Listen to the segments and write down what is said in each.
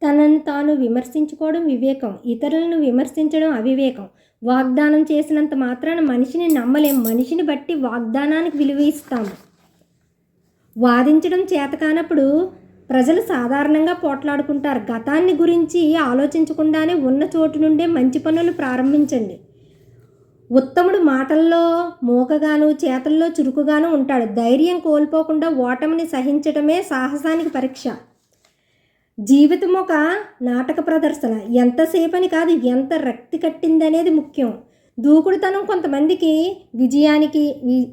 తనను తాను విమర్శించుకోవడం వివేకం, ఇతరులను విమర్శించడం అవివేకం. వాగ్దానం చేసినంత మాత్రాన మనిషిని నమ్మలేం. మనిషిని బట్టి వాగ్దానానికి విలువ ఇస్తాము. వాదించడం చేత కానప్పుడు ప్రజలు సాధారణంగా పోట్లాడుకుంటారు. గతాన్ని గురించి ఆలోచించకుండానే ఉన్న చోటు నుండే మంచి పనులు ప్రారంభించండి. ఉత్తముడు మాటల్లో మూకగాను, చేతల్లో చురుకుగాను ఉంటాడు. ధైర్యం కోల్పోకుండా ఓటమిని సహించటమే సాహసానికి పరీక్ష. జీవితం ఒక నాటక ప్రదర్శన. ఎంతసేపని కాదు, ఎంత రక్తి కట్టిందనేది ముఖ్యం. దూకుడుతనం కొంతమందికి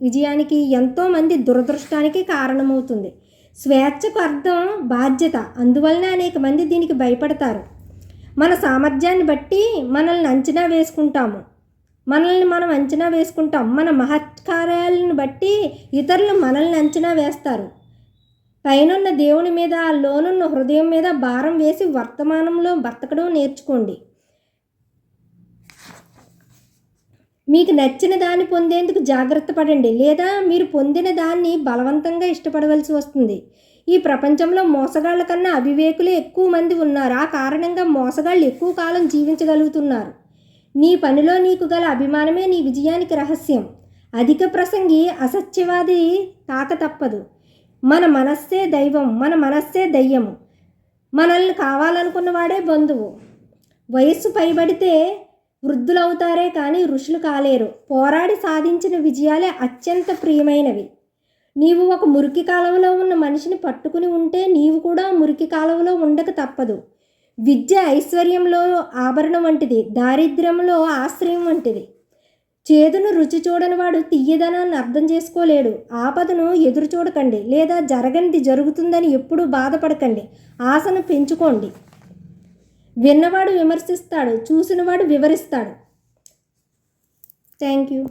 విజయానికి ఎంతోమంది దురదృష్టానికి కారణమవుతుంది. స్వేచ్ఛకు అర్థం బాధ్యత. అందువలన అనేక మంది దీనికి భయపడతారు. మన సామర్థ్యాన్ని బట్టి మనల్ని మనం అంచనా వేసుకుంటాం. మన మహత్కార్యాలను బట్టి ఇతరులు మనల్ని అంచనా వేస్తారు. పైనున్న దేవుని మీద, లోనున్న హృదయం మీద భారం వేసి వర్తమానంలో బ్రతకడం నేర్చుకోండి. మీకు నచ్చిన దాన్ని పొందేందుకు జాగ్రత్త పడండి, లేదా మీరు పొందిన దాన్ని బలవంతంగా ఇష్టపడవలసి వస్తుంది. ఈ ప్రపంచంలో మోసగాళ్ల కన్నా అవివేకులే ఎక్కువ మంది ఉన్నారు. ఆ కారణంగా మోసగాళ్ళు ఎక్కువ కాలం జీవించగలుగుతున్నారు. నీ పనిలో నీకు గల అభిమానమే నీ విజయానికి రహస్యం. అధిక ప్రసంగి అసత్యవాది కాక తప్పదు. మన మనస్సే దైవం, మన మనస్సే దయ్యము. మనల్ని కావాలనుకున్నవాడే బంధువు. వయస్సు పైబడితే వృద్ధులవుతారే కానీ ఋషులు కాలేరు. పోరాడి సాధించిన విజయాలే అత్యంత ప్రియమైనవి. నీవు ఒక మురికి కాలువలో ఉన్న మనిషిని పట్టుకుని ఉంటే నీవు కూడా మురికి కాలువలో ఉండక తప్పదు. విద్య ఐశ్వర్యంలో ఆభరణం వంటిది, దారిద్ర్యంలో ఆశ్రయం వంటిది. చేదును రుచి చూడని వాడు తీయదనాన్ని అర్థం చేసుకోలేడు. ఆపదను ఎదురు చూడకండి, లేదా జరగనిది జరుగుతుందని ఎప్పుడూ బాధపడకండి. ఆశను పెంచుకోండి. విన్నవాడు విమర్శిస్తాడు, చూసినవాడు వివరిస్తాడు. Thank you.